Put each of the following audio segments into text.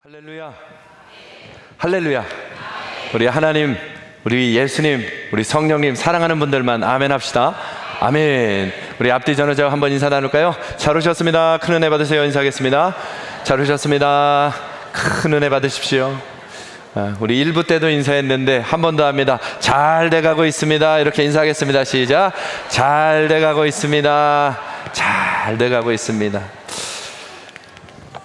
할렐루야, 할렐루야. 우리 하나님, 우리 예수님, 우리 성령님 사랑하는 분들만 아멘 합시다. 아멘. 우리 앞뒤 전후자 한번 인사 나눌까요? 잘 오셨습니다. 큰 은혜 받으세요. 인사하겠습니다. 잘 오셨습니다. 큰 은혜 받으십시오. 우리 1부 때도 인사했는데 한 번 더 합니다. 잘 돼가고 있습니다. 이렇게 인사하겠습니다. 시작. 잘 돼가고 있습니다. 잘 돼가고 있습니다.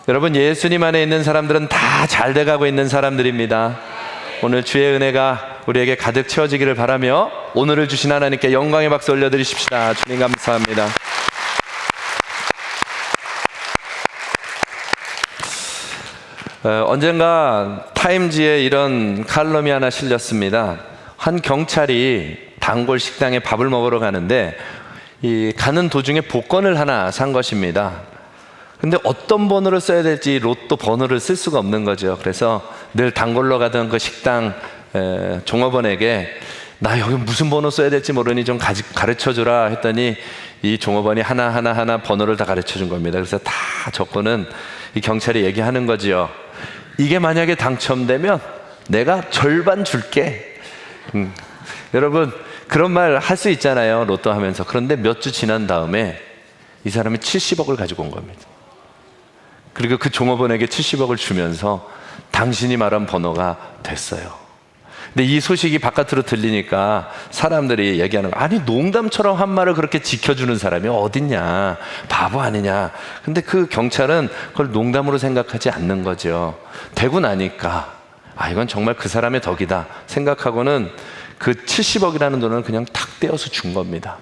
여러분, 예수님 안에 있는 사람들은 다 잘 돼가고 있는 사람들입니다. 오늘 주의 은혜가 우리에게 가득 채워지기를 바라며 오늘을 주신 하나님께 영광의 박수 올려드리십시다. 주님 감사합니다. 언젠가 타임지에 이런 칼럼이 하나 실렸습니다. 한 경찰이 단골 식당에 밥을 먹으러 가는데 가는 도중에 복권을 하나 산 것입니다. 근데 어떤 번호를 써야 될지 로또 번호를 쓸 수가 없는 거죠. 그래서 늘 단골로 가던 그 식당 종업원에게 나 여기 무슨 번호 써야 될지 모르니 좀 가르쳐주라 했더니 이 종업원이 하나 번호를 다 가르쳐준 겁니다. 그래서 다 적고는 이 경찰이 얘기하는 거지요. 이게 만약에 당첨되면 내가 절반 줄게. 여러분, 그런 말 할 수 있잖아요, 로또 하면서. 그런데 몇 주 지난 다음에 이 사람이 70억을 가지고 온 겁니다. 그리고 그 종업원에게 70억을 주면서 당신이 말한 번호가 됐어요. 근데 이 소식이 바깥으로 들리니까 사람들이 얘기하는 거, 아니 농담처럼 한 말을 그렇게 지켜주는 사람이 어딨냐, 바보 아니냐. 근데 그 경찰은 그걸 농담으로 생각하지 않는 거죠. 되고 나니까 이건 정말 그 사람의 덕이다 생각하고는 그 70억이라는 돈을 그냥 탁 떼어서 준 겁니다.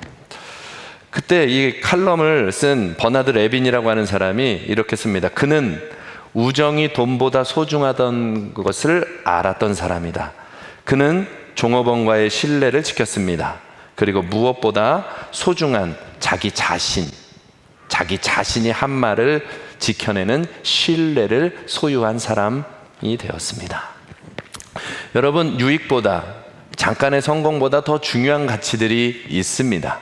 그때 이 칼럼을 쓴 버나드 레빈이라고 하는 사람이 이렇게 씁니다. 그는 우정이 돈보다 소중하던 것을 알았던 사람이다. 그는 종업원과의 신뢰를 지켰습니다. 그리고 무엇보다 소중한 자기 자신이 한 말을 지켜내는 신뢰를 소유한 사람이 되었습니다. 여러분, 유익보다, 잠깐의 성공보다 더 중요한 가치들이 있습니다.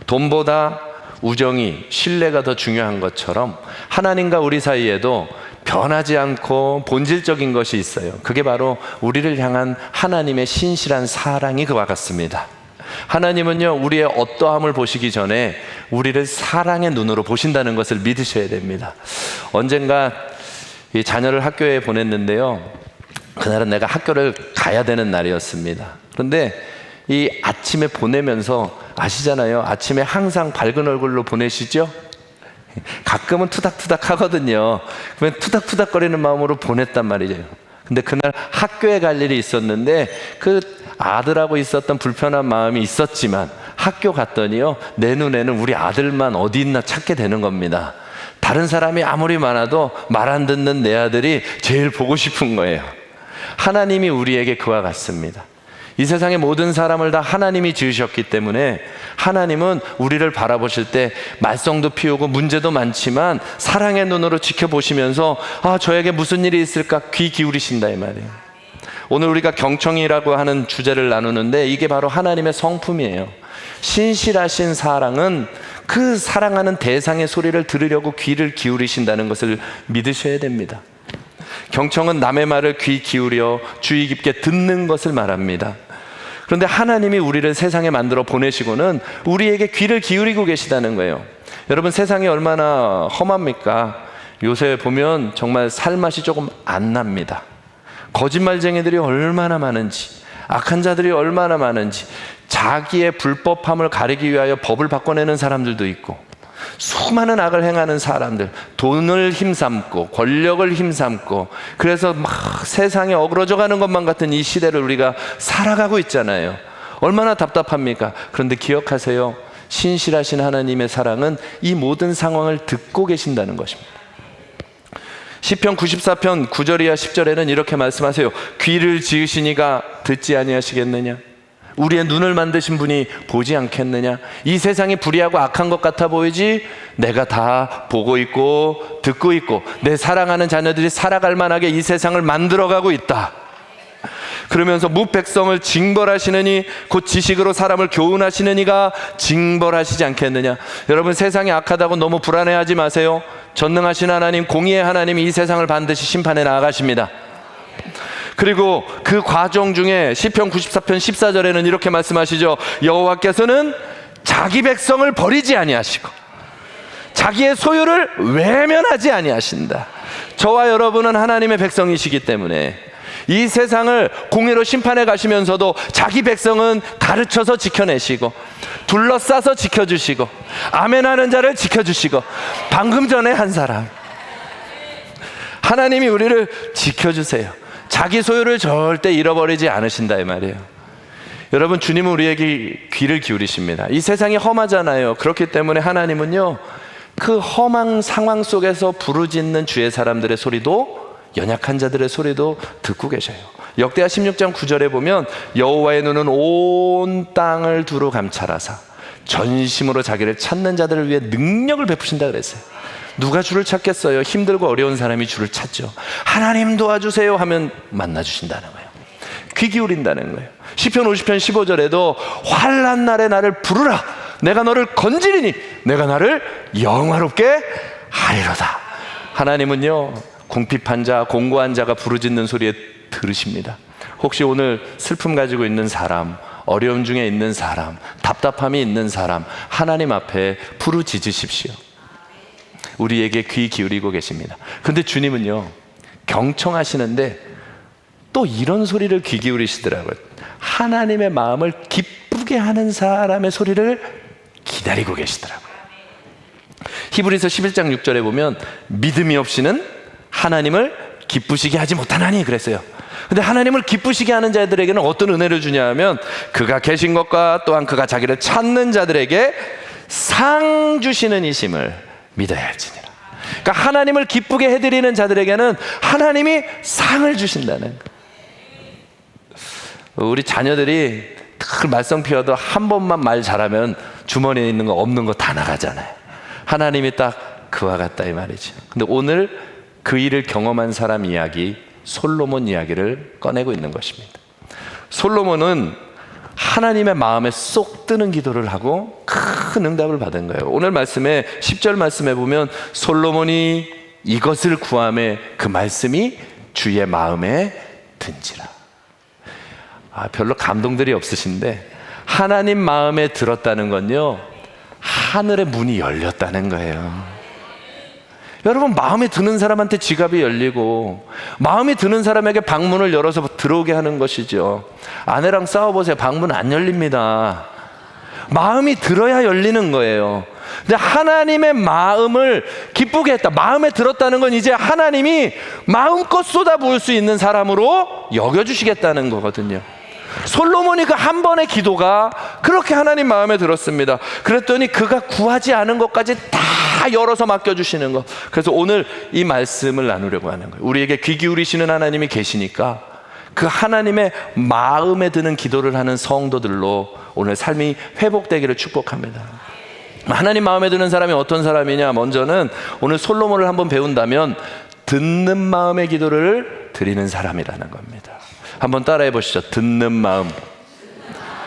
돈보다 우정이, 신뢰가 더 중요한 것처럼 하나님과 우리 사이에도 변하지 않고 본질적인 것이 있어요. 그게 바로 우리를 향한 하나님의 신실한 사랑이 그와 같습니다. 하나님은요, 우리의 어떠함을 보시기 전에 우리를 사랑의 눈으로 보신다는 것을 믿으셔야 됩니다. 언젠가 이 자녀를 학교에 보냈는데요, 그날은 내가 학교를 가야 되는 날이었습니다. 그런데 이 아침에 보내면서 아시잖아요, 아침에 항상 밝은 얼굴로 보내시죠? 가끔은 투닥투닥 하거든요. 그러면 투닥투닥거리는 마음으로 보냈단 말이죠. 근데 그날 학교에 갈 일이 있었는데 그 아들하고 있었던 불편한 마음이 있었지만 학교 갔더니요, 내 눈에는 우리 아들만 어디 있나 찾게 되는 겁니다. 다른 사람이 아무리 많아도 말 안 듣는 내 아들이 제일 보고 싶은 거예요. 하나님이 우리에게 그와 같습니다. 이 세상의 모든 사람을 다 하나님이 지으셨기 때문에 하나님은 우리를 바라보실 때 말썽도 피우고 문제도 많지만 사랑의 눈으로 지켜보시면서 저에게 무슨 일이 있을까 귀 기울이신다 이 말이에요. 오늘 우리가 경청이라고 하는 주제를 나누는데 이게 바로 하나님의 성품이에요. 신실하신 사랑은 그 사랑하는 대상의 소리를 들으려고 귀를 기울이신다는 것을 믿으셔야 됩니다. 경청은 남의 말을 귀 기울여 주의 깊게 듣는 것을 말합니다. 그런데 하나님이 우리를 세상에 만들어 보내시고는 우리에게 귀를 기울이고 계시다는 거예요. 여러분, 세상이 얼마나 험합니까? 요새 보면 정말 살맛이 조금 안 납니다. 거짓말쟁이들이 얼마나 많은지, 악한 자들이 얼마나 많은지, 자기의 불법함을 가리기 위하여 법을 바꿔내는 사람들도 있고, 수많은 악을 행하는 사람들, 돈을 힘삼고 권력을 힘삼고, 그래서 막 세상에 어그러져가는 것만 같은 이 시대를 우리가 살아가고 있잖아요. 얼마나 답답합니까? 그런데 기억하세요, 신실하신 하나님의 사랑은 이 모든 상황을 듣고 계신다는 것입니다. 시편 94편 9절 이하 10절에는 이렇게 말씀하세요. 귀를 지으시니가 듣지 아니하시겠느냐? 우리의 눈을 만드신 분이 보지 않겠느냐? 이 세상이 불의하고 악한 것 같아 보이지 내가 다 보고 있고 듣고 있고 내 사랑하는 자녀들이 살아갈 만하게 이 세상을 만들어가고 있다. 그러면서 무백성을 징벌하시느니 곧 지식으로 사람을 교훈하시느니가 징벌하시지 않겠느냐. 여러분, 세상이 악하다고 너무 불안해하지 마세요. 전능하신 하나님, 공의의 하나님이 이 세상을 반드시 심판해 나아가십니다. 그리고 그 과정 중에 시편 94편 14절에는 이렇게 말씀하시죠. 여호와께서는 자기 백성을 버리지 아니하시고 자기의 소유를 외면하지 아니하신다. 저와 여러분은 하나님의 백성이시기 때문에 이 세상을 공의로 심판해 가시면서도 자기 백성은 가르쳐서 지켜내시고 둘러싸서 지켜주시고 아멘하는 자를 지켜주시고, 방금 전에 한 사람, 하나님이 우리를 지켜주세요. 자기 소유를 절대 잃어버리지 않으신다 이 말이에요. 여러분, 주님은 우리에게 귀를 기울이십니다. 이 세상이 험하잖아요. 그렇기 때문에 하나님은요, 그 험한 상황 속에서 부르짖는 주의 사람들의 소리도, 연약한 자들의 소리도 듣고 계셔요. 역대하 16장 9절에 보면 여호와의 눈은 온 땅을 두루 감찰하사 전심으로 자기를 찾는 자들을 위해 능력을 베푸신다 그랬어요. 누가 주를 찾겠어요? 힘들고 어려운 사람이 주를 찾죠. 하나님 도와주세요 하면 만나주신다는 거예요. 귀 기울인다는 거예요. 시편 50편 15절에도 환난 날에 나를 부르라, 내가 너를 건지리니 내가 나를 영화롭게 하리로다. 하나님은요, 궁핍한 자, 공고한 자가 부르짖는 소리에 들으십니다. 혹시 오늘 슬픔 가지고 있는 사람, 어려움 중에 있는 사람, 답답함이 있는 사람, 하나님 앞에 부르짖으십시오. 우리에게 귀 기울이고 계십니다. 근데 주님은요, 경청하시는데 또 이런 소리를 귀 기울이시더라고요. 하나님의 마음을 기쁘게 하는 사람의 소리를 기다리고 계시더라고요. 히브리서 11장 6절에 보면 믿음이 없이는 하나님을 기쁘시게 하지 못하나니 그랬어요. 근데 하나님을 기쁘시게 하는 자들에게는 어떤 은혜를 주냐 하면, 그가 계신 것과 또한 그가 자기를 찾는 자들에게 상 주시는 이심을 믿어야 할지니라. 그러니까 하나님을 기쁘게 해드리는 자들에게는 하나님이 상을 주신다는 거예요. 우리 자녀들이 늘 말썽 피워도 한 번만 말 잘하면 주머니에 있는 거 없는 거 다 나가잖아요. 하나님이 딱 그와 같다 이 말이죠. 근데 오늘 그 일을 경험한 사람 이야기, 솔로몬 이야기를 꺼내고 있는 것입니다. 솔로몬은 하나님의 마음에 쏙 드는 기도를 하고 큰 응답을 받은 거예요. 오늘 말씀에 10절 말씀에 보면 솔로몬이 이것을 구하매 그 말씀이 주의 마음에 든지라. 별로 감동들이 없으신데 하나님 마음에 들었다는 건요, 하늘의 문이 열렸다는 거예요. 여러분, 마음에 드는 사람한테 지갑이 열리고 마음에 드는 사람에게 방문을 열어서 들어오게 하는 것이죠. 아내랑 싸워보세요. 방문 안 열립니다. 마음이 들어야 열리는 거예요. 근데 하나님의 마음을 기쁘게 했다, 마음에 들었다는 건 이제 하나님이 마음껏 쏟아부을 수 있는 사람으로 여겨주시겠다는 거거든요. 솔로몬이 그 한 번의 기도가 그렇게 하나님 마음에 들었습니다. 그랬더니 그가 구하지 않은 것까지 다 열어서 맡겨주시는 거. 그래서 오늘 이 말씀을 나누려고 하는 거예요. 우리에게 귀 기울이시는 하나님이 계시니까 그 하나님의 마음에 드는 기도를 하는 성도들로 오늘 삶이 회복되기를 축복합니다. 하나님 마음에 드는 사람이 어떤 사람이냐, 먼저는 오늘 솔로몬을 한번 배운다면 듣는 마음의 기도를 드리는 사람이라는 겁니다. 한번 따라해 보시죠. 듣는 마음.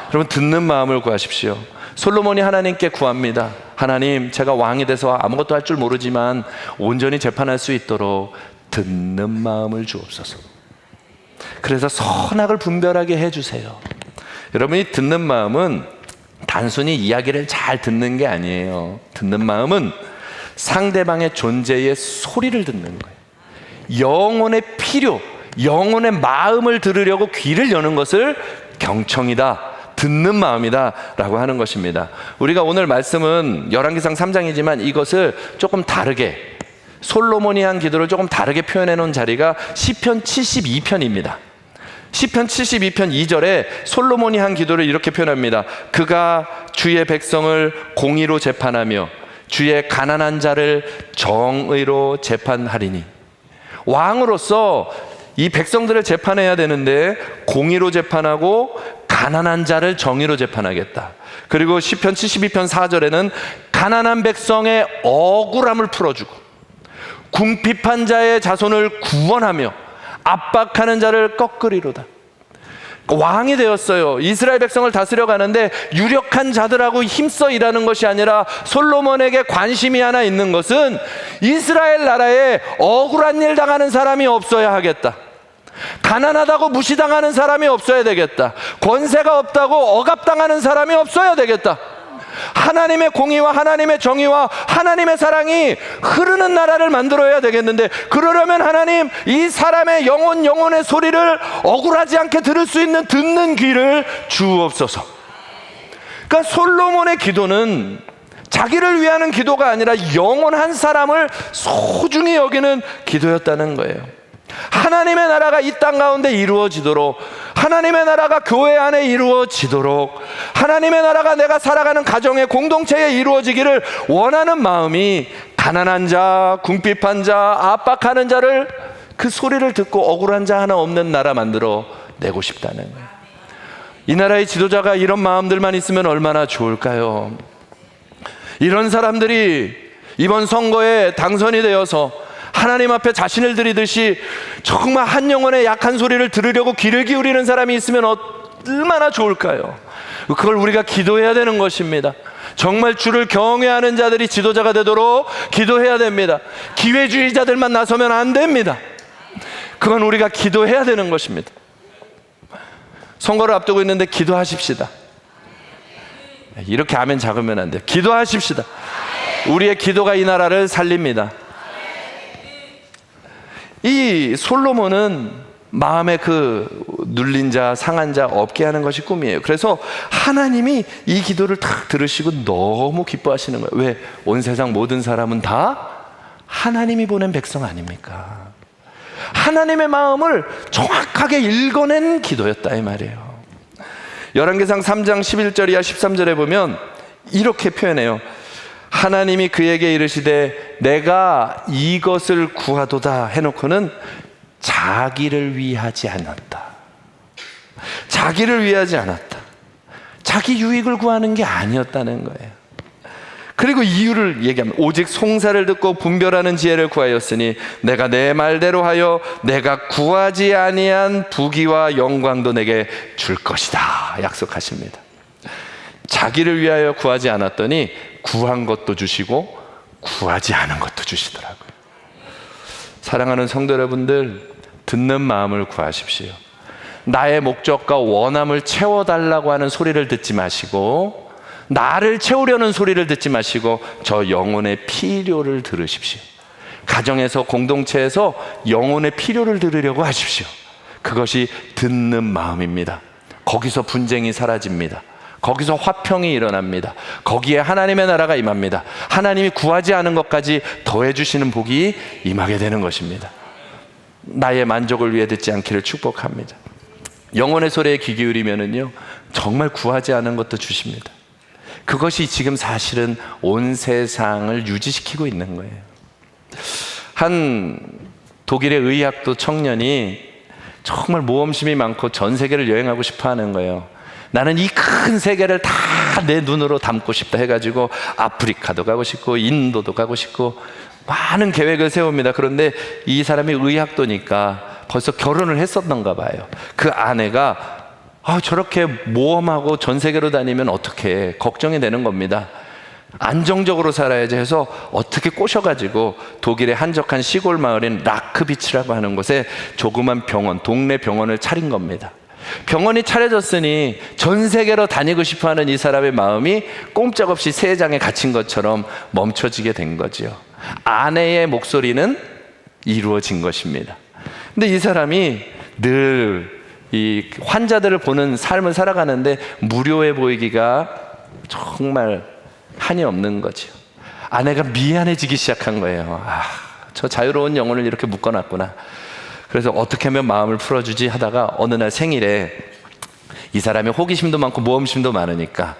여러분, 듣는 마음을 구하십시오. 솔로몬이 하나님께 구합니다. 하나님, 제가 왕이 돼서 아무것도 할 줄 모르지만 온전히 재판할 수 있도록 듣는 마음을 주옵소서. 그래서 선악을 분별하게 해주세요. 여러분이 듣는 마음은 단순히 이야기를 잘 듣는 게 아니에요. 듣는 마음은 상대방의 존재의 소리를 듣는 거예요. 영혼의 필요, 영혼의 마음을 들으려고 귀를 여는 것을 경청이다, 듣는 마음이다 라고 하는 것입니다. 우리가 오늘 말씀은 열왕기상 3장이지만 이것을 조금 다르게, 솔로몬이 한 기도를 조금 다르게 표현해 놓은 자리가 시편 72편입니다. 시편 72편 2절에 솔로몬이 한 기도를 이렇게 표현합니다. 그가 주의 백성을 공의로 재판하며 주의 가난한 자를 정의로 재판하리니. 왕으로서 이 백성들을 재판해야 되는데 공의로 재판하고 가난한 자를 정의로 재판하겠다. 그리고 시편 72편 4절에는 가난한 백성의 억울함을 풀어주고 궁핍한 자의 자손을 구원하며 압박하는 자를 꺾으리로다. 왕이 되었어요. 이스라엘 백성을 다스려 가는데 유력한 자들하고 힘써 일하는 것이 아니라 솔로몬에게 관심이 하나 있는 것은 이스라엘 나라에 억울한 일 당하는 사람이 없어야 하겠다. 가난하다고 무시당하는 사람이 없어야 되겠다. 권세가 없다고 억압당하는 사람이 없어야 되겠다. 하나님의 공의와 하나님의 정의와 하나님의 사랑이 흐르는 나라를 만들어야 되겠는데, 그러려면 하나님, 이 사람의 영혼의 소리를 억울하지 않게 들을 수 있는 듣는 귀를 주옵소서. 그러니까 솔로몬의 기도는 자기를 위하는 기도가 아니라 영원한 사람을 소중히 여기는 기도였다는 거예요. 하나님의 나라가 이 땅 가운데 이루어지도록, 하나님의 나라가 교회 안에 이루어지도록, 하나님의 나라가 내가 살아가는 가정의 공동체에 이루어지기를 원하는 마음이 가난한 자, 궁핍한 자, 압박하는 자를, 그 소리를 듣고 억울한 자 하나 없는 나라 만들어 내고 싶다는 거예요. 이 나라의 지도자가 이런 마음들만 있으면 얼마나 좋을까요? 이런 사람들이 이번 선거에 당선이 되어서 하나님 앞에 자신을 드리듯이 정말 한 영혼의 약한 소리를 들으려고 귀를 기울이는 사람이 있으면 얼마나 좋을까요? 그걸 우리가 기도해야 되는 것입니다. 정말 주를 경외하는 자들이 지도자가 되도록 기도해야 됩니다. 기회주의자들만 나서면 안 됩니다. 그건 우리가 기도해야 되는 것입니다. 선거를 앞두고 있는데 기도하십시다. 이렇게 아멘 작으면 안 돼요. 기도하십시다. 우리의 기도가 이 나라를 살립니다. 이 솔로몬은 마음에 그 눌린 자, 상한 자 없게 하는 것이 꿈이에요. 그래서 하나님이 이 기도를 탁 들으시고 너무 기뻐하시는 거예요. 왜? 온 세상 모든 사람은 다 하나님이 보낸 백성 아닙니까? 하나님의 마음을 정확하게 읽어낸 기도였다 이 말이에요. 열왕기상 3장 11절 이하 13절에 보면 이렇게 표현해요. 하나님이 그에게 이르시되 내가 이것을 구하도다 해놓고는 자기를 위하지 않았다. 자기를 위하지 않았다. 자기 유익을 구하는 게 아니었다는 거예요. 그리고 이유를 얘기합니다. 오직 송사를 듣고 분별하는 지혜를 구하였으니 내가 내 말대로 하여 내가 구하지 아니한 부귀와 영광도 내게 줄 것이다 약속하십니다. 자기를 위하여 구하지 않았더니 구한 것도 주시고 구하지 않은 것도 주시더라고요. 사랑하는 성도 여러분들, 듣는 마음을 구하십시오. 나의 목적과 원함을 채워달라고 하는 소리를 듣지 마시고, 나를 채우려는 소리를 듣지 마시고 저 영혼의 필요를 들으십시오. 가정에서, 공동체에서 영혼의 필요를 들으려고 하십시오. 그것이 듣는 마음입니다. 거기서 분쟁이 사라집니다. 거기서 화평이 일어납니다. 거기에 하나님의 나라가 임합니다. 하나님이 구하지 않은 것까지 더해주시는 복이 임하게 되는 것입니다. 나의 만족을 위해 듣지 않기를 축복합니다. 영혼의 소리에 귀 기울이면은요, 정말 구하지 않은 것도 주십니다. 그것이 지금 사실은 온 세상을 유지시키고 있는 거예요. 한 독일의 의학도 청년이 정말 모험심이 많고 전 세계를 여행하고 싶어 하는 거예요. 나는 이 큰 세계를 다 내 눈으로 담고 싶다 해가지고 아프리카도 가고 싶고 인도도 가고 싶고 많은 계획을 세웁니다. 그런데 이 사람이 의학도니까 벌써 결혼을 했었던가 봐요. 그 아내가 저렇게 모험하고 전 세계로 다니면 어떻게 걱정이 되는 겁니다. 안정적으로 살아야지 해서 어떻게 꼬셔가지고 독일의 한적한 시골 마을인 라크비츠라고 하는 곳에 조그만 병원, 동네 병원을 차린 겁니다. 병원이 차려졌으니 전 세계로 다니고 싶어하는 이 사람의 마음이 꼼짝없이 새 장에 갇힌 것처럼 멈춰지게 된 거죠. 아내의 목소리는 이루어진 것입니다. 근데 이 사람이 늘 이 환자들을 보는 삶을 살아가는데 무료해 보이기가 정말 한이 없는 거죠. 아내가 미안해지기 시작한 거예요. 저 자유로운 영혼을 이렇게 묶어놨구나. 그래서 어떻게 하면 마음을 풀어주지 하다가 어느 날 생일에 이 사람이 호기심도 많고 모험심도 많으니까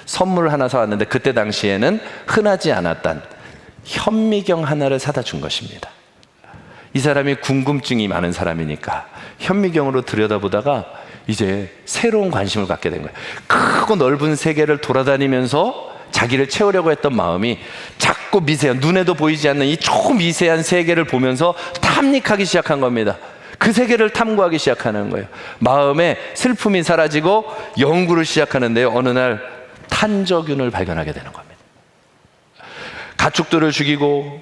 선물을 하나 사왔는데, 그때 당시에는 흔하지 않았던 현미경 하나를 사다 준 것입니다. 이 사람이 궁금증이 많은 사람이니까 현미경으로 들여다보다가 이제 새로운 관심을 갖게 된 거예요. 크고 넓은 세계를 돌아다니면서 자기를 채우려고 했던 마음이 작고 미세한, 눈에도 보이지 않는 이 초미세한 세계를 보면서 탐닉하기 시작한 겁니다. 그 세계를 탐구하기 시작하는 거예요. 마음에 슬픔이 사라지고 연구를 시작하는데요. 어느 날 탄저균을 발견하게 되는 겁니다. 가축들을 죽이고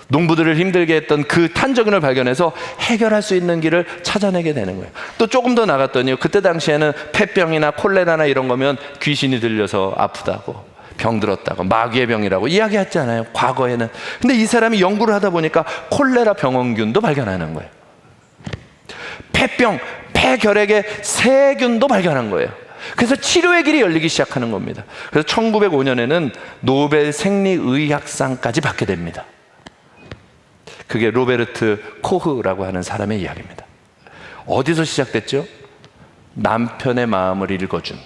농부들을 힘들게 했던 그 탄저균을 발견해서 해결할 수 있는 길을 찾아내게 되는 거예요. 또 조금 더 나갔더니 그때 당시에는 폐병이나 콜레라나 이런 거면 귀신이 들려서 아프다고, 병들었다고, 마귀의 병이라고 이야기했잖아요, 과거에는. 근데 이 사람이 연구를 하다 보니까 콜레라 병원균도 발견하는 거예요. 폐병, 폐결핵의 세균도 발견한 거예요. 그래서 치료의 길이 열리기 시작하는 겁니다. 그래서 1905년에는 노벨 생리의학상까지 받게 됩니다. 그게 로베르트 코흐라고 하는 사람의 이야기입니다. 어디서 시작됐죠? 남편의 마음을 읽어준,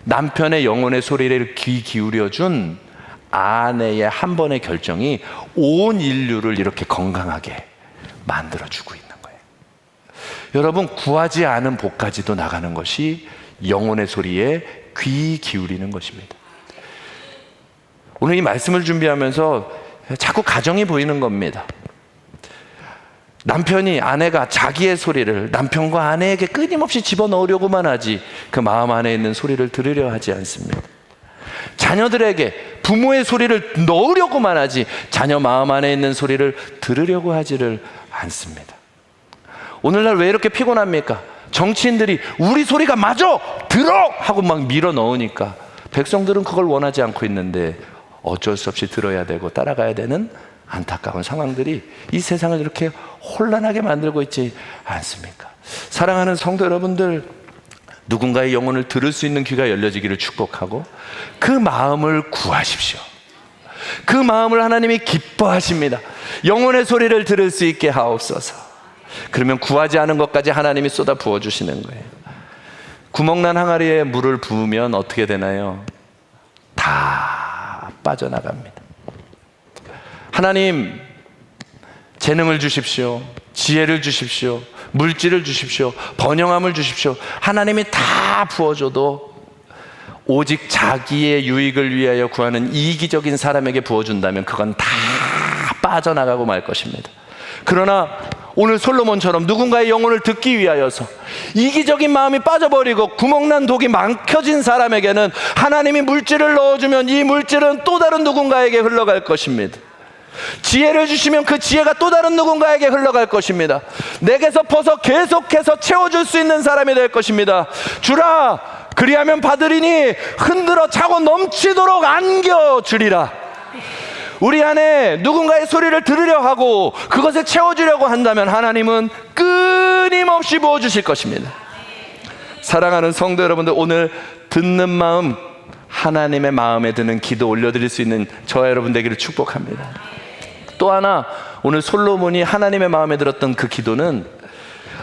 남편의 영혼의 소리를 귀 기울여준 아내의 한 번의 결정이 온 인류를 이렇게 건강하게 만들어주고 있는 거예요. 여러분, 구하지 않은 복까지도 나가는 것이 영혼의 소리에 귀 기울이는 것입니다. 오늘 이 말씀을 준비하면서 자꾸 가정이 보이는 겁니다. 남편이, 아내가 자기의 소리를 남편과 아내에게 끊임없이 집어넣으려고만 하지 그 마음 안에 있는 소리를 들으려 하지 않습니다. 자녀들에게 부모의 소리를 넣으려고만 하지 자녀 마음 안에 있는 소리를 들으려고 하지를 않습니다. 오늘날 왜 이렇게 피곤합니까? 정치인들이 우리 소리가 맞아! 들어! 하고 막 밀어 넣으니까 백성들은 그걸 원하지 않고 있는데 어쩔 수 없이 들어야 되고 따라가야 되는 안타까운 상황들이 이 세상을 이렇게 혼란하게 만들고 있지 않습니까? 사랑하는 성도 여러분들, 누군가의 영혼을 들을 수 있는 귀가 열려지기를 축복하고 그 마음을 구하십시오. 그 마음을 하나님이 기뻐하십니다. 영혼의 소리를 들을 수 있게 하옵소서. 그러면 구하지 않은 것까지 하나님이 쏟아 부어주시는 거예요. 구멍난 항아리에 물을 부으면 어떻게 되나요? 다 빠져나갑니다. 하나님, 재능을 주십시오. 지혜를 주십시오. 물질을 주십시오. 번영함을 주십시오. 하나님이 다 부어줘도 오직 자기의 유익을 위하여 구하는 이기적인 사람에게 부어준다면 그건 다 빠져나가고 말 것입니다. 그러나 오늘 솔로몬처럼 누군가의 영혼을 듣기 위하여서 이기적인 마음이 빠져버리고 구멍난 독이 막혀진 사람에게는 하나님이 물질을 넣어주면 이 물질은 또 다른 누군가에게 흘러갈 것입니다. 지혜를 주시면 그 지혜가 또 다른 누군가에게 흘러갈 것입니다. 내게서 퍼서 계속해서 채워줄 수 있는 사람이 될 것입니다. 주라, 그리하면 받으리니 흔들어 차고 넘치도록 안겨주리라. 우리 안에 누군가의 소리를 들으려 하고 그것에 채워주려고 한다면 하나님은 끊임없이 부어주실 것입니다. 사랑하는 성도 여러분들, 오늘 듣는 마음, 하나님의 마음에 드는 기도 올려드릴 수 있는 저와 여러분 되기를 축복합니다. 또 하나, 오늘 솔로몬이 하나님의 마음에 들었던 그 기도는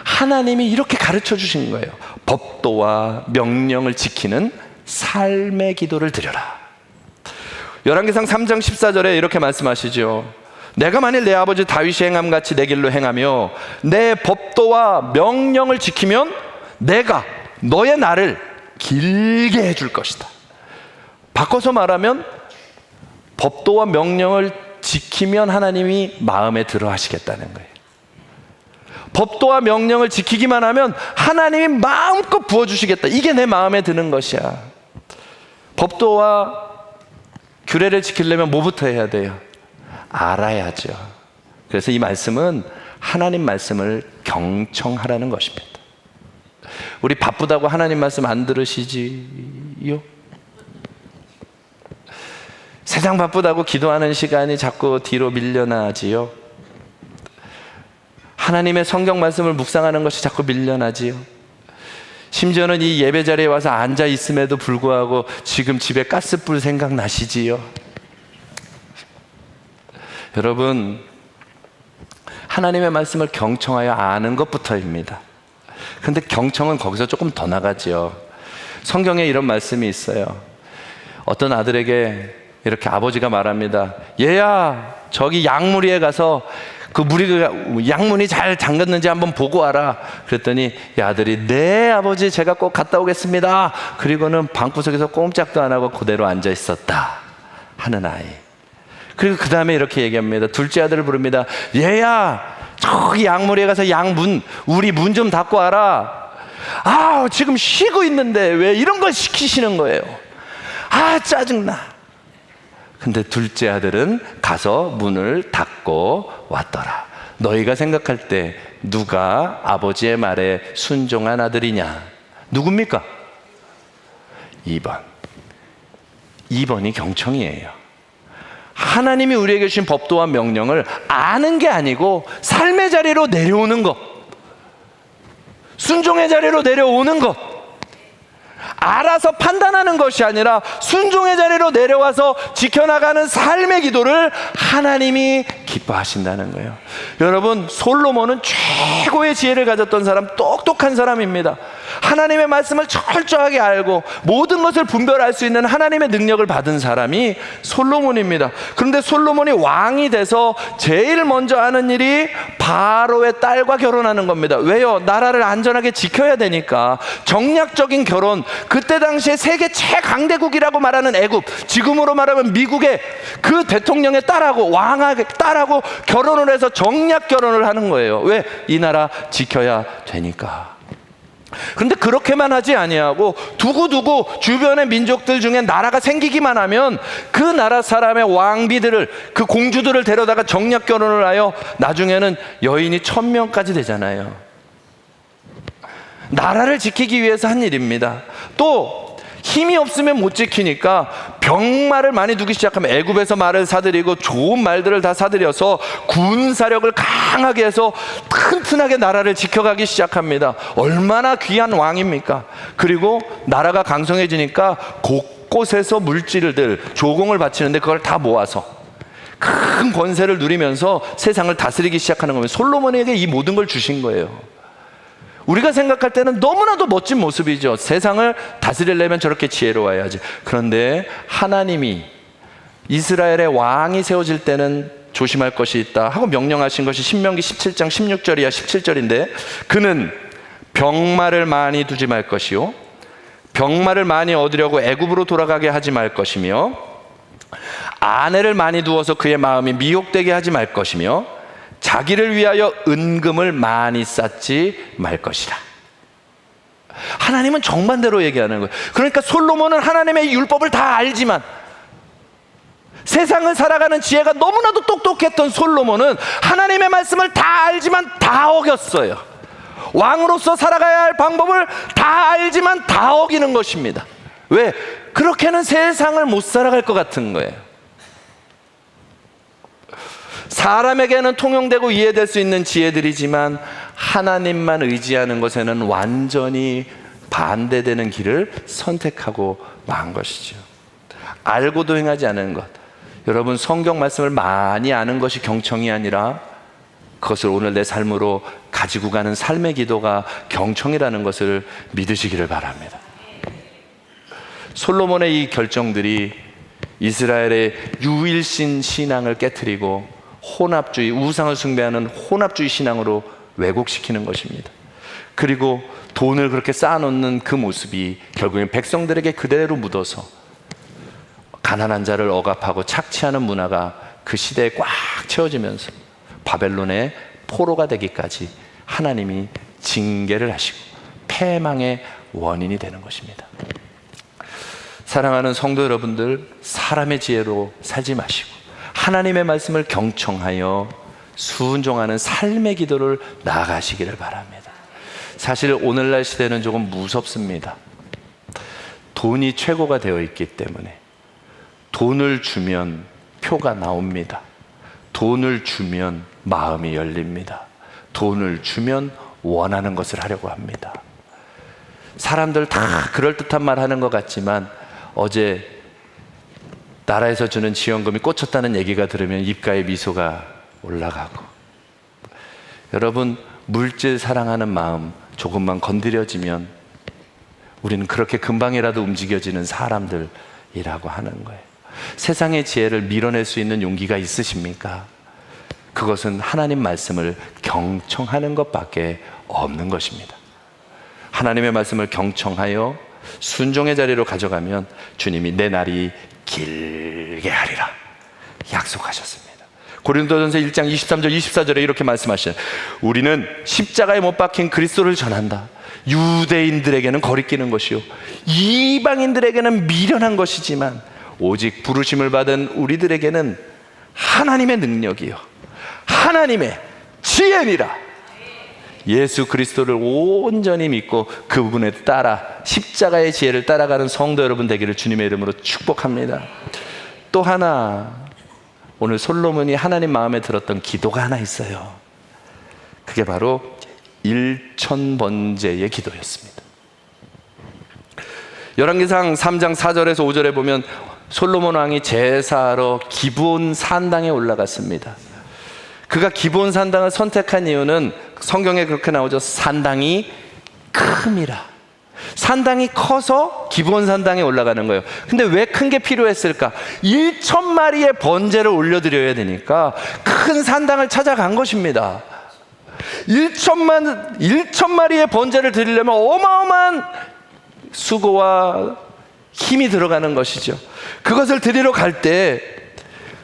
하나님이 이렇게 가르쳐 주신 거예요. 법도와 명령을 지키는 삶의 기도를 드려라. 열왕기상 3장 14절에 이렇게 말씀하시죠. 내가 만일 내 아버지 다윗이 행함같이 내 길로 행하며 내 법도와 명령을 지키면 내가 너의 날을 길게 해줄 것이다. 바꿔서 말하면 법도와 명령을 지키면 하나님이 마음에 들어 하시겠다는 거예요. 법도와 명령을 지키기만 하면 하나님이 마음껏 부어주시겠다. 이게 내 마음에 드는 것이야. 법도와 규례를 지키려면 뭐부터 해야 돼요? 알아야죠. 그래서 이 말씀은 하나님 말씀을 경청하라는 것입니다. 우리 바쁘다고 하나님 말씀 안 들으시지요? 세상 바쁘다고 기도하는 시간이 자꾸 뒤로 밀려나지요? 하나님의 성경 말씀을 묵상하는 것이 자꾸 밀려나지요? 심지어는 이 예배 자리에 와서 앉아 있음에도 불구하고 지금 집에 가스불 생각나시지요? 여러분, 하나님의 말씀을 경청하여 아는 것부터입니다. 근데 경청은 거기서 조금 더 나가지요. 성경에 이런 말씀이 있어요. 어떤 아들에게 이렇게 아버지가 말합니다. 얘야, 저기 양무리에 가서 그 양문이 잘 잠겼는지 한번 보고 와라. 그랬더니 이 아들이 네 아버지, 제가 꼭 갔다 오겠습니다. 그리고는 방구석에서 꼼짝도 안 하고 그대로 앉아 있었다 하는 아이. 그리고 그 다음에 이렇게 얘기합니다. 둘째 아들을 부릅니다. 얘야, 저기 양무리에 가서 우리 문 좀 닫고 와라. 지금 쉬고 있는데 왜 이런 걸 시키시는 거예요? 짜증나. 근데 둘째 아들은 가서 문을 닫고 왔더라. 너희가 생각할 때 누가 아버지의 말에 순종한 아들이냐? 누굽니까? 2번이 경청이에요. 하나님이 우리에게 주신 법도와 명령을 아는 게 아니고 삶의 자리로 내려오는 것, 순종의 자리로 내려오는 것, 알아서 판단하는 것이 아니라 순종의 자리로 내려와서 지켜나가는 삶의 기도를 하나님이 기뻐하신다는 거예요. 여러분, 솔로몬은 최고의 지혜를 가졌던 사람, 똑똑한 사람입니다. 하나님의 말씀을 철저하게 알고 모든 것을 분별할 수 있는 하나님의 능력을 받은 사람이 솔로몬입니다. 그런데 솔로몬이 왕이 돼서 제일 먼저 하는 일이 바로의 딸과 결혼하는 겁니다. 왜요? 나라를 안전하게 지켜야 되니까. 정략적인 결혼, 그때 당시에 세계 최강대국이라고 말하는 애굽, 지금으로 말하면 미국의 그 대통령의 딸하고 왕의 딸하고 결혼을 해서 정략 결혼을 하는 거예요. 왜? 이 나라 지켜야 되니까. 그런데 그렇게만 하지 아니하고 두고두고 주변의 민족들 중에 나라가 생기기만 하면 그 나라 사람의 왕비들을, 그 공주들을 데려다가 정략 결혼을 하여 나중에는 여인이 1000명까지 되잖아요. 나라를 지키기 위해서 한 일입니다. 또 힘이 없으면 못 지키니까 병말을 많이 두기 시작하면 애굽에서 말을 사들이고 좋은 말들을 다 사들여서 군사력을 강하게 해서 튼튼하게 나라를 지켜가기 시작합니다. 얼마나 귀한 왕입니까? 그리고 나라가 강성해지니까 곳곳에서 물질들, 조공을 바치는데 그걸 다 모아서 큰 권세를 누리면서 세상을 다스리기 시작하는 겁니다. 솔로몬에게 이 모든 걸 주신 거예요. 우리가 생각할 때는 너무나도 멋진 모습이죠. 세상을 다스리려면 저렇게 지혜로워야지. 그런데 하나님이 이스라엘의 왕이 세워질 때는 조심할 것이 있다 하고 명령하신 것이 신명기 17장 16절이야 17절인데, 그는 병마를 많이 두지 말 것이요, 병마를 많이 얻으려고 애굽으로 돌아가게 하지 말 것이며, 아내를 많이 두어서 그의 마음이 미혹되게 하지 말 것이며, 자기를 위하여 은금을 많이 쌓지 말 것이라. 하나님은 정반대로 얘기하는 거예요. 그러니까 솔로몬은 하나님의 율법을 다 알지만, 세상을 살아가는 지혜가 너무나도 똑똑했던 솔로몬은 하나님의 말씀을 다 알지만 다 어겼어요. 왕으로서 살아가야 할 방법을 다 알지만 다 어기는 것입니다. 왜? 그렇게는 세상을 못 살아갈 것 같은 거예요. 사람에게는 통용되고 이해될 수 있는 지혜들이지만 하나님만 의지하는 것에는 완전히 반대되는 길을 선택하고 만 것이죠. 알고도 행하지 않은 것. 여러분, 성경 말씀을 많이 아는 것이 경청이 아니라 그것을 오늘 내 삶으로 가지고 가는 삶의 기도가 경청이라는 것을 믿으시기를 바랍니다. 솔로몬의 이 결정들이 이스라엘의 유일신 신앙을 깨트리고 혼합주의, 우상을 숭배하는 혼합주의 신앙으로 왜곡시키는 것입니다. 그리고 돈을 그렇게 쌓아놓는 그 모습이 결국엔 백성들에게 그대로 묻어서 가난한 자를 억압하고 착취하는 문화가 그 시대에 꽉 채워지면서 바벨론의 포로가 되기까지 하나님이 징계를 하시고 패망의 원인이 되는 것입니다. 사랑하는 성도 여러분들, 사람의 지혜로 살지 마시고 하나님의 말씀을 경청하여 순종하는 삶의 기도를 나아가시기를 바랍니다. 사실 오늘날 시대는 조금 무섭습니다. 돈이 최고가 되어 있기 때문에 돈을 주면 표가 나옵니다. 돈을 주면 마음이 열립니다. 돈을 주면 원하는 것을 하려고 합니다. 사람들 다 그럴듯한 말 하는 것 같지만 어제 나라에서 주는 지원금이 꽂혔다는 얘기가 들으면 입가에 미소가 올라가고, 여러분, 물질 사랑하는 마음 조금만 건드려지면 우리는 그렇게 금방이라도 움직여지는 사람들이라고 하는 거예요. 세상의 지혜를 밀어낼 수 있는 용기가 있으십니까? 그것은 하나님 말씀을 경청하는 것밖에 없는 것입니다. 하나님의 말씀을 경청하여 순종의 자리로 가져가면 주님이 내 날이 길게 하리라 약속하셨습니다. 고린도전서 1장 23절 24절에 이렇게 말씀하시죠. 우리는 십자가에 못 박힌 그리스도를 전한다. 유대인들에게는 거리끼는 것이요 이방인들에게는 미련한 것이지만 오직 부르심을 받은 우리들에게는 하나님의 능력이요 하나님의 지혜니라. 예수 그리스도를 온전히 믿고 그분에 따라 십자가의 지혜를 따라가는 성도 여러분 되기를 주님의 이름으로 축복합니다. 또 하나, 오늘 솔로몬이 하나님 마음에 들었던 기도가 하나 있어요. 그게 바로 일천번제의 기도였습니다. 열왕기상 3장 4절에서 5절에 보면 솔로몬 왕이 제사하러 기브온 산당에 올라갔습니다. 그가 기브온 산당을 선택한 이유는 성경에 그렇게 나오죠. 산당이 큼이라. 산당이 커서 기브온 산당에 올라가는 거예요. 근데 왜 큰 게 필요했을까? 1,000마리의 번제를 올려드려야 되니까 큰 산당을 찾아간 것입니다. 1,000마리의 번제를 드리려면 어마어마한 수고와 힘이 들어가는 것이죠. 그것을 드리러 갈 때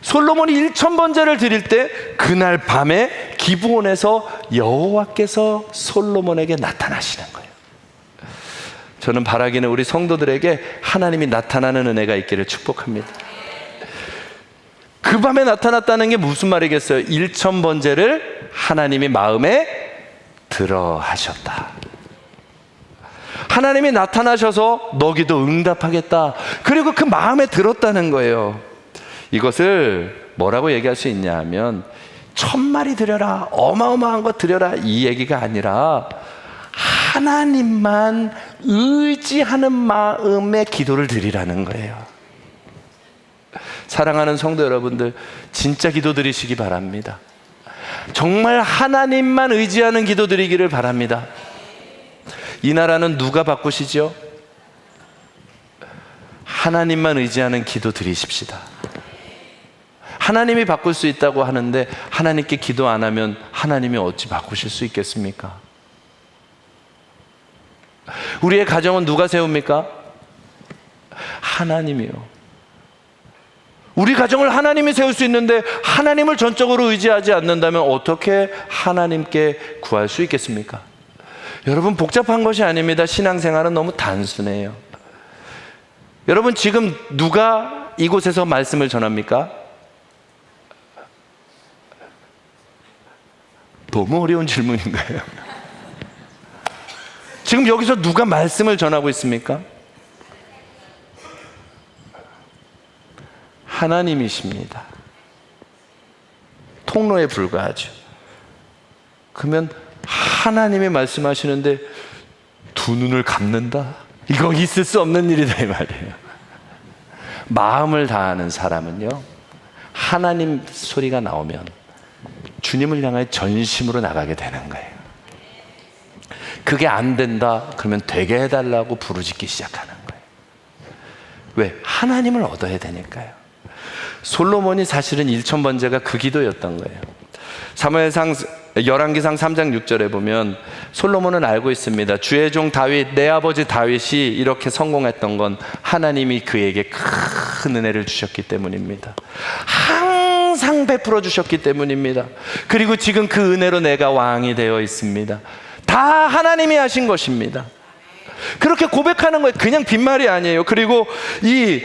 솔로몬이 1,000번제를 드릴 때 그날 밤에 기브온에서 여호와께서 솔로몬에게 나타나시는 거예요. 저는 바라기는 우리 성도들에게 하나님이 나타나는 은혜가 있기를 축복합니다. 그 밤에 나타났다는 게 무슨 말이겠어요? 1,000번제를 하나님이 마음에 들어 하셨다. 하나님이 나타나셔서 너 기도 응답하겠다. 그리고 그 마음에 들었다는 거예요. 이것을 뭐라고 얘기할 수 있냐 하면 1,000마리 드려라, 어마어마한 거 드려라, 이 얘기가 아니라 하나님만 의지하는 마음의 기도를 드리라는 거예요. 사랑하는 성도 여러분들, 진짜 기도 드리시기 바랍니다. 정말 하나님만 의지하는 기도 드리기를 바랍니다. 이 나라는 누가 바꾸시죠? 하나님만 의지하는 기도 드리십시다. 하나님이 바꿀 수 있다고 하는데 하나님께 기도 안 하면 하나님이 어찌 바꾸실 수 있겠습니까? 우리의 가정은 누가 세웁니까? 하나님이요. 우리 가정을 하나님이 세울 수 있는데 하나님을 전적으로 의지하지 않는다면 어떻게 하나님께 구할 수 있겠습니까? 여러분, 복잡한 것이 아닙니다. 신앙생활은 너무 단순해요. 여러분, 지금 누가 이곳에서 말씀을 전합니까? 너무 어려운 질문인가요? 지금 여기서 누가 말씀을 전하고 있습니까? 하나님이십니다. 통로에 불과하죠. 그러면 하나님이 말씀하시는데 두 눈을 감는다? 이거 있을 수 없는 일이다 이 말이에요. 마음을 다하는 사람은요, 하나님 소리가 나오면 주님을 향해 전심으로 나가게 되는 거예요. 그게 안 된다 그러면 되게 해달라고 부르짖기 시작하는 거예요. 왜? 하나님을 얻어야 되니까요. 솔로몬이 사실은 1,000번제가 그 기도였던 거예요. 사무엘상 열왕기상 3장 6절에 보면 솔로몬은 알고 있습니다. 주의 종 다윗, 내 아버지 다윗이 이렇게 성공했던 건 하나님이 그에게 큰 은혜를 주셨기 때문입니다. 항상 베풀어 주셨기 때문입니다. 그리고 지금 그 은혜로 내가 왕이 되어 있습니다. 다 하나님이 하신 것입니다. 그렇게 고백하는 거예요. 그냥 빈말이 아니에요. 그리고 이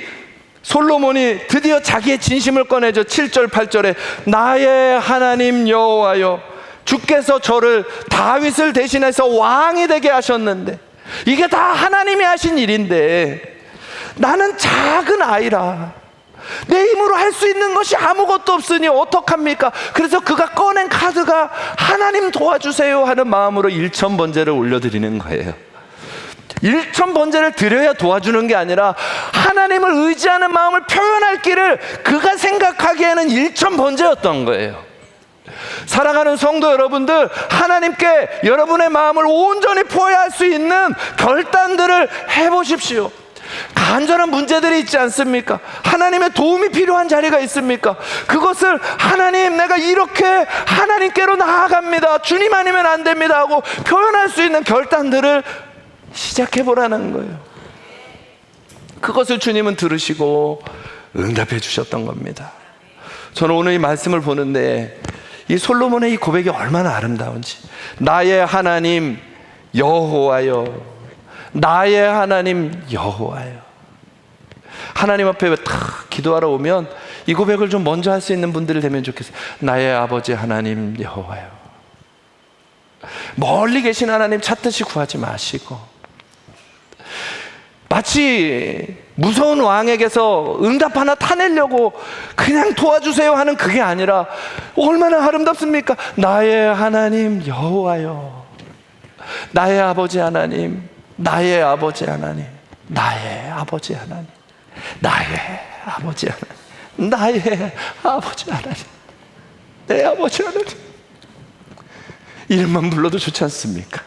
솔로몬이 드디어 자기의 진심을 꺼내죠. 7절 8절에 나의 하나님 여호와여, 주께서 저를 다윗을 대신해서 왕이 되게 하셨는데, 이게 다 하나님이 하신 일인데 나는 작은 아이라 내 힘으로 할 수 있는 것이 아무것도 없으니 어떡합니까? 그래서 그가 꺼낸 카드가 하나님 도와주세요 하는 마음으로 1,000번제를 올려드리는 거예요. 1,000번제를 드려야 도와주는 게 아니라 하나님을 의지하는 마음을 표현할 길을 그가 생각하기에는 1,000번제였던 거예요. 사랑하는 성도 여러분들, 하나님께 여러분의 마음을 온전히 포회할 수 있는 결단들을 해보십시오. 간절한 문제들이 있지 않습니까? 하나님의 도움이 필요한 자리가 있습니까? 그것을 하나님, 내가 이렇게 하나님께로 나아갑니다, 주님 아니면 안 됩니다 하고 표현할 수 있는 결단들을 시작해보라는 거예요. 그것을 주님은 들으시고 응답해 주셨던 겁니다. 저는 오늘 이 말씀을 보는데 이 솔로몬의 이 고백이 얼마나 아름다운지. 나의 하나님 여호와여, 나의 하나님 여호와여. 하나님 앞에 탁 기도하러 오면 이 고백을 좀 먼저 할 수 있는 분들이 되면 좋겠어요. 나의 아버지 하나님 여호와여. 멀리 계신 하나님 찾듯이 구하지 마시고, 마치 무서운 왕에게서 응답 하나 타내려고 그냥 도와주세요 하는 그게 아니라 얼마나 아름답습니까? 나의 하나님 여호와여, 나의 아버지 하나님, 나의 아버지 하나님, 나의 아버지 하나님, 나의 아버지 하나님, 나의 아버지 하나님, 내 아버지 하나님. 이름만 불러도 좋지 않습니까?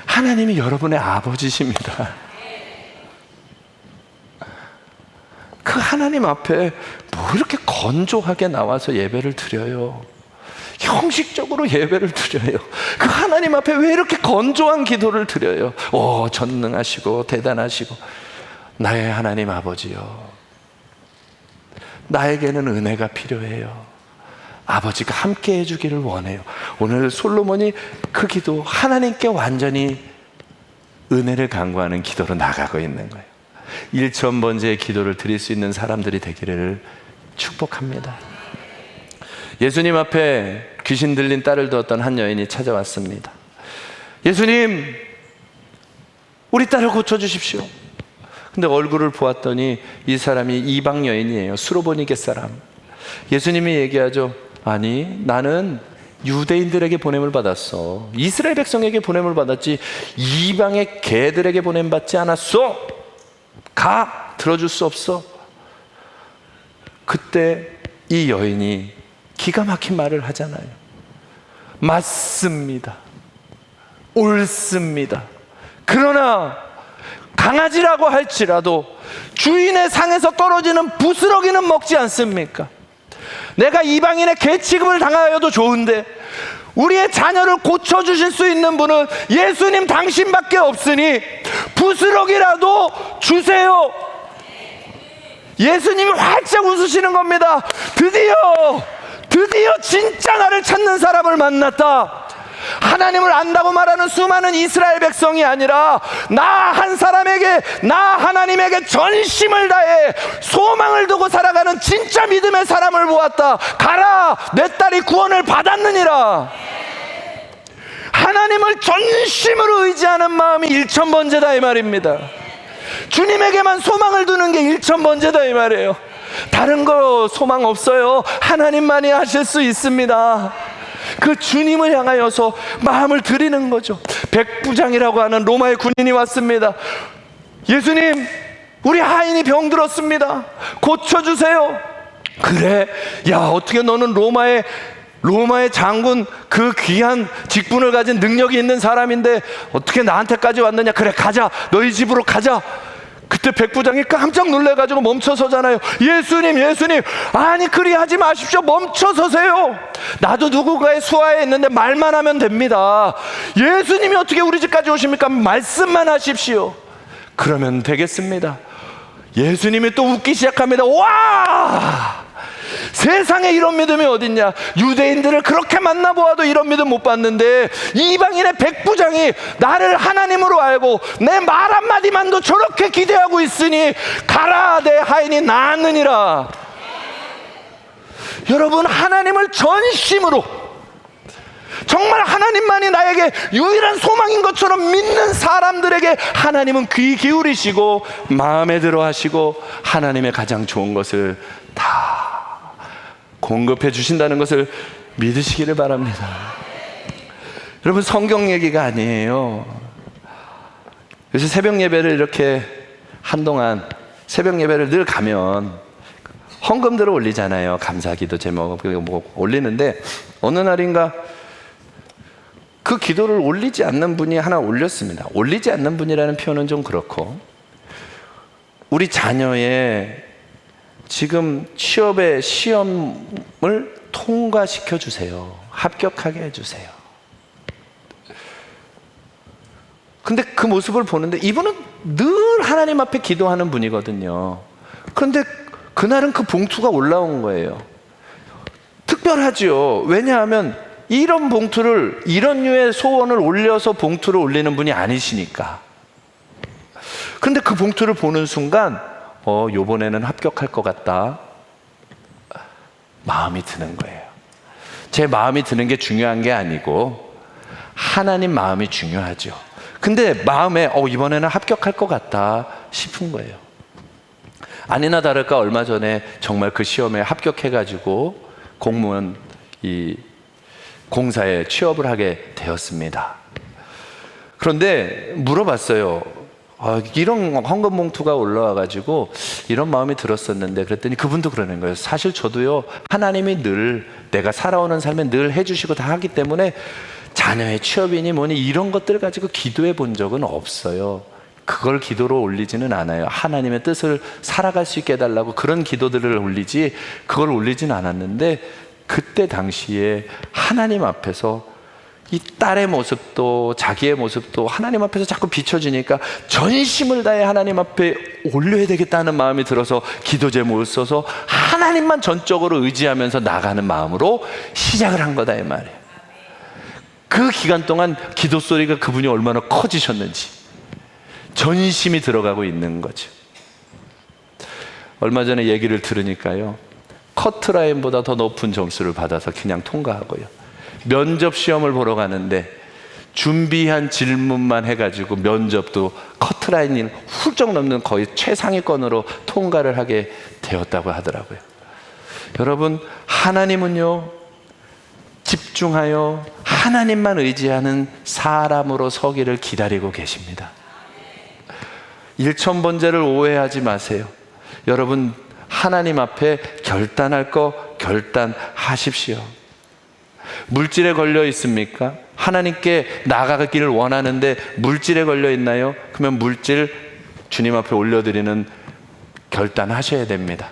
하나님이 여러분의 아버지십니다. 그 하나님 앞에 뭐 이렇게 건조하게 나와서 예배를 드려요? 형식적으로 예배를 드려요. 그 하나님 앞에 왜 이렇게 건조한 기도를 드려요? 오, 전능하시고 대단하시고 나의 하나님 아버지요, 나에게는 은혜가 필요해요. 아버지가 함께 해주기를 원해요. 오늘 솔로몬이 그 기도, 하나님께 완전히 은혜를 간구하는 기도로 나가고 있는 거예요. 1000번째의 기도를 드릴 수 있는 사람들이 되기를 축복합니다. 예수님 앞에 귀신 들린 딸을 두었던 한 여인이 찾아왔습니다. 예수님, 우리 딸을 고쳐주십시오. 근데 얼굴을 보았더니 이 사람이 이방 여인이에요. 수로보니게 사람. 예수님이 얘기하죠. 아니, 나는 유대인들에게 보냄을 받았어. 이스라엘 백성에게 보냄을 받았지 이방의 개들에게 보냄 받지 않았어. 가, 들어줄 수 없어. 그때 이 여인이 기가 막힌 말을 하잖아요. 맞습니다, 옳습니다. 그러나 강아지라고 할지라도 주인의 상에서 떨어지는 부스러기는 먹지 않습니까? 내가 이방인의 개 취급을 당하여도 좋은데 우리의 자녀를 고쳐주실 수 있는 분은 예수님 당신밖에 없으니 부스러기라도 주세요. 예수님이 활짝 웃으시는 겁니다. 드디어 진짜 나를 찾는 사람을 만났다. 하나님을 안다고 말하는 수많은 이스라엘 백성이 아니라 나 한 사람에게, 나 하나님에게 전심을 다해 소망을 두고 살아가는 진짜 믿음의 사람을 보았다. 가라, 내 딸이 구원을 받았느니라. 하나님을 전심으로 의지하는 마음이 1000번째다 이 말입니다. 주님에게만 소망을 두는 게 1000번째다 이 말이에요. 다른 거 소망 없어요. 하나님만이 하실 수 있습니다. 그 주님을 향하여서 마음을 드리는 거죠. 백부장이라고 하는 로마의 군인이 왔습니다. 예수님, 우리 하인이 병들었습니다. 고쳐주세요. 그래? 야, 어떻게 너는 로마의 장군, 그 귀한 직분을 가진 능력이 있는 사람인데 어떻게 나한테까지 왔느냐? 그래, 가자, 너희 집으로 가자. 그때 백부장이 깜짝 놀래가지고 멈춰서잖아요. 예수님, 아니 그리하지 마십시오. 멈춰서세요. 나도 누군가의 수하에 있는데 말만 하면 됩니다. 예수님이 어떻게 우리 집까지 오십니까? 말씀만 하십시오. 그러면 되겠습니다. 예수님이 또 웃기 시작합니다. 와! 세상에 이런 믿음이 어딨냐? 유대인들을 그렇게 만나보아도 이런 믿음 못 봤는데 이방인의 백부장이 나를 하나님으로 알고 내 말 한마디만도 저렇게 기대하고 있으니 가라, 내 하인이 나았느니라. 여러분, 하나님을 전심으로, 정말 하나님만이 나에게 유일한 소망인 것처럼 믿는 사람들에게 하나님은 귀 기울이시고 마음에 들어 하시고 하나님의 가장 좋은 것을 다 공급해 주신다는 것을 믿으시기를 바랍니다. 여러분, 성경 얘기가 아니에요. 요새 새벽 예배를 이렇게 한동안 새벽 예배를 늘 가면 헌금들을 올리잖아요. 감사기도 제목 뭐 올리는데 어느 날인가 그 기도를 올리지 않는 분이 하나 올렸습니다. 올리지 않는 분이라는 표현은 좀 그렇고, 우리 자녀의 지금 취업의 시험을 통과시켜 주세요. 합격하게 해주세요. 근데 그 모습을 보는데 이분은 늘 하나님 앞에 기도하는 분이거든요. 그런데 그날은 그 봉투가 올라온 거예요. 특별하지요. 왜냐하면 이런 봉투를, 이런 류의 소원을 올려서 봉투를 올리는 분이 아니시니까. 그런데 그 봉투를 보는 순간 요번에는 합격할 것 같다 마음이 드는 거예요. 제 마음이 드는 게 중요한 게 아니고 하나님 마음이 중요하죠. 근데 마음에 이번에는 합격할 것 같다 싶은 거예요. 아니나 다를까 얼마 전에 정말 그 시험에 합격해가지고 공무원 이 공사에 취업을 하게 되었습니다. 그런데 물어봤어요. 이런 헌금 봉투가 올라와가지고 이런 마음이 들었었는데, 그랬더니 그분도 그러는 거예요. 사실 저도요, 하나님이 늘 내가 살아오는 삶에 늘 해주시고 다 하기 때문에 자녀의 취업이니 뭐니 이런 것들 가지고 기도해 본 적은 없어요. 그걸 기도로 올리지는 않아요. 하나님의 뜻을 살아갈 수 있게 해달라고 그런 기도들을 올리지, 그걸 올리지는 않았는데, 그때 당시에 하나님 앞에서 이 딸의 모습도 자기의 모습도 하나님 앞에서 자꾸 비춰지니까 전심을 다해 하나님 앞에 올려야 되겠다는 마음이 들어서 기도 제목을 써서 하나님만 전적으로 의지하면서 나가는 마음으로 시작을 한 거다 이 말이에요. 그 기간 동안 기도 소리가 그분이 얼마나 커지셨는지 전심이 들어가고 있는 거죠. 얼마 전에 얘기를 들으니까요, 커트라인보다 더 높은 점수를 받아서 그냥 통과하고요, 면접 시험을 보러 가는데 준비한 질문만 해가지고 면접도 커트라인을 훌쩍 넘는 거의 최상위권으로 통과를 하게 되었다고 하더라고요. 여러분, 하나님은요, 집중하여 하나님만 의지하는 사람으로 서기를 기다리고 계십니다. 일천번제를 오해하지 마세요. 여러분, 하나님 앞에 결단할 거 결단하십시오. 물질에 걸려 있습니까? 하나님께 나아가기를 원하는데 물질에 걸려 있나요? 그러면 물질 주님 앞에 올려드리는 결단하셔야 됩니다.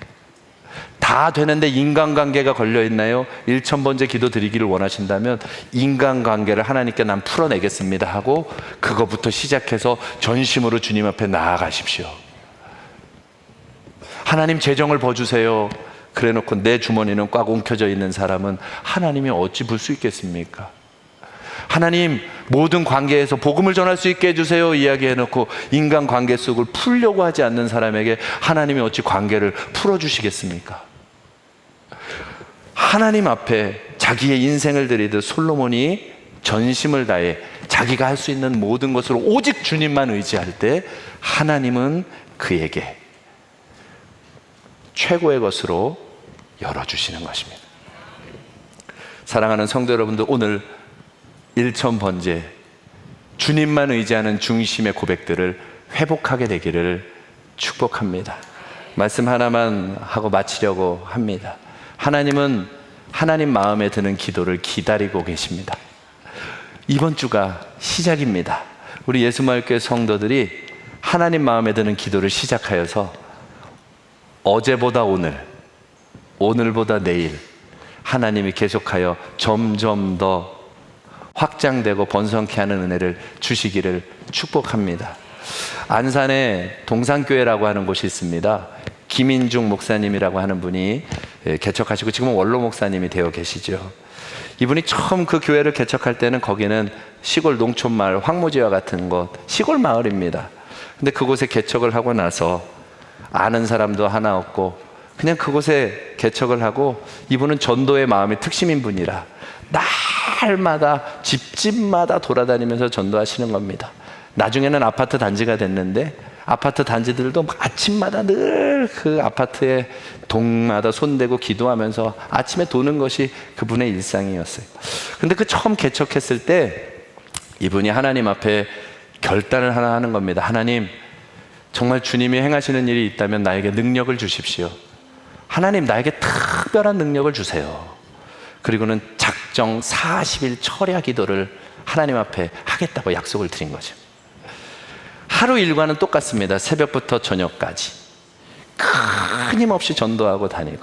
다 되는데 인간관계가 걸려 있나요? 일천번제 기도 드리기를 원하신다면 인간관계를 하나님께 난 풀어내겠습니다 하고 그거부터 시작해서 전심으로 주님 앞에 나아가십시오. 하나님 재정을 버주세요 그래놓고 내 주머니는 꽉 웅켜져 있는 사람은 하나님이 어찌 불 수 있겠습니까? 하나님 모든 관계에서 복음을 전할 수 있게 해주세요 이야기해놓고 인간관계 속을 풀려고 하지 않는 사람에게 하나님이 어찌 관계를 풀어주시겠습니까? 하나님 앞에 자기의 인생을 드리듯 솔로몬이 전심을 다해 자기가 할 수 있는 모든 것으로 오직 주님만 의지할 때 하나님은 그에게 최고의 것으로 열어주시는 것입니다. 사랑하는 성도 여러분들, 오늘 일천번제 주님만 의지하는 중심의 고백들을 회복하게 되기를 축복합니다. 말씀 하나만 하고 마치려고 합니다. 하나님은 하나님 마음에 드는 기도를 기다리고 계십니다. 이번 주가 시작입니다. 우리 예수마을교회 성도들이 하나님 마음에 드는 기도를 시작하여서 어제보다 오늘, 오늘보다 내일 하나님이 계속하여 점점 더 확장되고 번성케 하는 은혜를 주시기를 축복합니다. 안산에 동산교회라고 하는 곳이 있습니다. 김인중 목사님이라고 하는 분이 개척하시고 지금은 원로 목사님이 되어 계시죠. 이분이 처음 그 교회를 개척할 때는 거기는 시골 농촌마을, 황무지와 같은 곳, 시골 마을입니다. 근데 그곳에 개척을 하고 나서 아는 사람도 하나 없고 그냥 그곳에 개척을 하고, 이분은 전도의 마음이 특심인 분이라 날마다 집집마다 돌아다니면서 전도하시는 겁니다. 나중에는 아파트 단지가 됐는데 아파트 단지들도 아침마다 늘 그 아파트의 동마다 손대고 기도하면서 아침에 도는 것이 그분의 일상이었어요. 근데 그 처음 개척했을 때 이분이 하나님 앞에 결단을 하나 하는 겁니다. 하나님, 정말 주님이 행하시는 일이 있다면 나에게 능력을 주십시오. 하나님, 나에게 특별한 능력을 주세요. 그리고는 작정 40일 철야 기도를 하나님 앞에 하겠다고 약속을 드린 거죠. 하루 일과는 똑같습니다. 새벽부터 저녁까지 끊임없이 전도하고 다니고,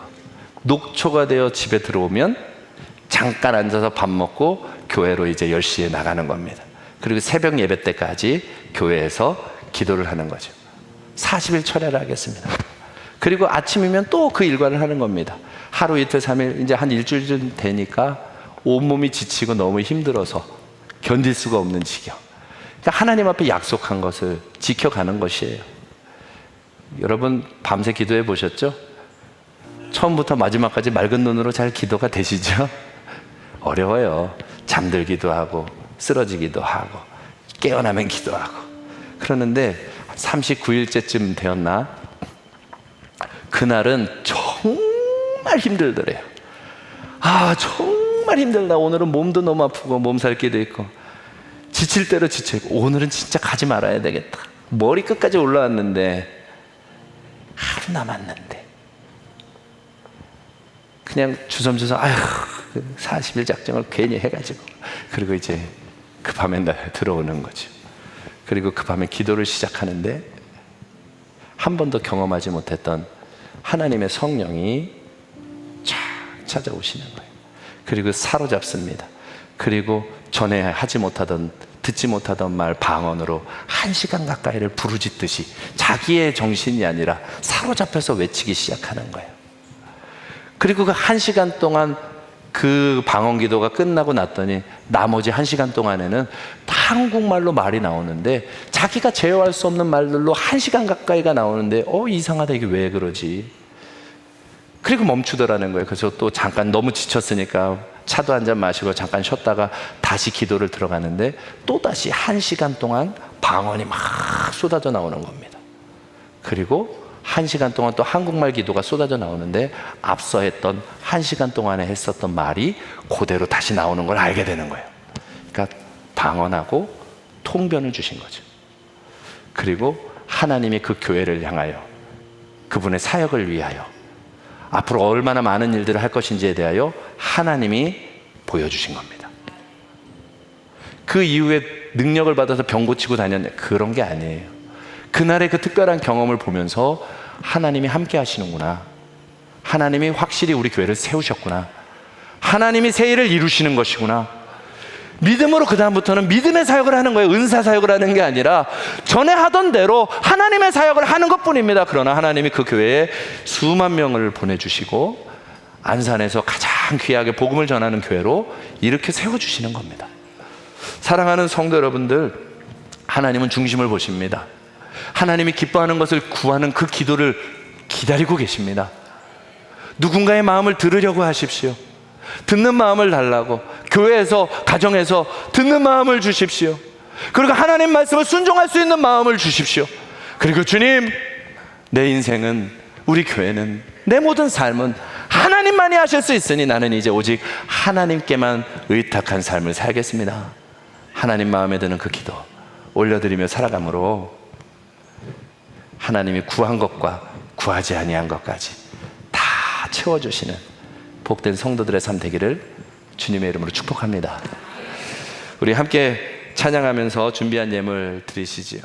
녹초가 되어 집에 들어오면 잠깐 앉아서 밥 먹고 교회로 이제 10시에 나가는 겁니다. 그리고 새벽 예배 때까지 교회에서 기도를 하는 거죠. 40일 철야를 하겠습니다. 그리고 아침이면 또 그 일과를 하는 겁니다. 하루 이틀 3일 이제 한 일주일쯤 되니까 온몸이 지치고 너무 힘들어서 견딜 수가 없는 지경. 그러니까 하나님 앞에 약속한 것을 지켜가는 것이에요. 여러분 밤새 기도해 보셨죠? 처음부터 마지막까지 맑은 눈으로 잘 기도가 되시죠? 어려워요. 잠들기도 하고 쓰러지기도 하고 깨어나면 기도하고. 그러는데 39일째쯤 되었나? 그날은 정말 힘들더래요. 정말 힘들다. 오늘은 몸도 너무 아프고 몸살기도 있고 지칠 대로 지치고 오늘은 진짜 가지 말아야 되겠다. 머리끝까지 올라왔는데 하루 남았는데 그냥 주섬주섬 40일 작정을 괜히 해가지고 그리고 이제 그 밤에 들어오는 거죠. 그리고 그 밤에 기도를 시작하는데 한 번도 경험하지 못했던 하나님의 성령이 쫙 찾아오시는 거예요. 그리고 사로잡습니다. 그리고 전에 하지 못하던 듣지 못하던 말 방언으로 1시간 가까이를 부르짖듯이 자기의 정신이 아니라 사로잡혀서 외치기 시작하는 거예요. 그리고 그 1시간 동안 그 방언 기도가 끝나고 났더니 나머지 1시간 동안에는 다 한국말로 말이 나오는데 자기가 제어할 수 없는 말들로 1시간 가까이가 나오는데 이상하다, 이게 왜 그러지? 그리고 멈추더라는 거예요. 그래서 또 잠깐 너무 지쳤으니까 차도 한잔 마시고 잠깐 쉬었다가 다시 기도를 들어가는데 또다시 1시간 동안 방언이 막 쏟아져 나오는 겁니다. 그리고 1시간 동안 또 한국말 기도가 쏟아져 나오는데 앞서 했던 1시간 동안에 했었던 말이 그대로 다시 나오는 걸 알게 되는 거예요. 그러니까 방언하고 통변을 주신 거죠. 그리고 하나님이 그 교회를 향하여 그분의 사역을 위하여 앞으로 얼마나 많은 일들을 할 것인지에 대하여 하나님이 보여주신 겁니다. 그 이후에 능력을 받아서 병 고치고 다녔는데 그런 게 아니에요. 그날의 그 특별한 경험을 보면서 하나님이 함께 하시는구나. 하나님이 확실히 우리 교회를 세우셨구나. 하나님이 새 일을 이루시는 것이구나. 믿음으로 그 다음부터는 믿음의 사역을 하는 거예요. 은사 사역을 하는 게 아니라 전에 하던 대로 하나님의 사역을 하는 것뿐입니다. 그러나 하나님이 그 교회에 수만 명을 보내주시고 안산에서 가장 귀하게 복음을 전하는 교회로 이렇게 세워주시는 겁니다. 사랑하는 성도 여러분들, 하나님은 중심을 보십니다. 하나님이 기뻐하는 것을 구하는 그 기도를 기다리고 계십니다. 누군가의 마음을 들으려고 하십시오. 듣는 마음을 달라고, 교회에서 가정에서 듣는 마음을 주십시오. 그리고 하나님 말씀을 순종할 수 있는 마음을 주십시오. 그리고 주님, 내 인생은, 우리 교회는, 내 모든 삶은 하나님만이 하실 수 있으니 나는 이제 오직 하나님께만 의탁한 삶을 살겠습니다. 하나님 마음에 드는 그 기도 올려드리며 살아감으로 하나님이 구한 것과 구하지 아니한 것까지 다 채워주시는 복된 성도들의 삶 되기를 주님의 이름으로 축복합니다. 우리 함께 찬양하면서 준비한 예물 드리시지요.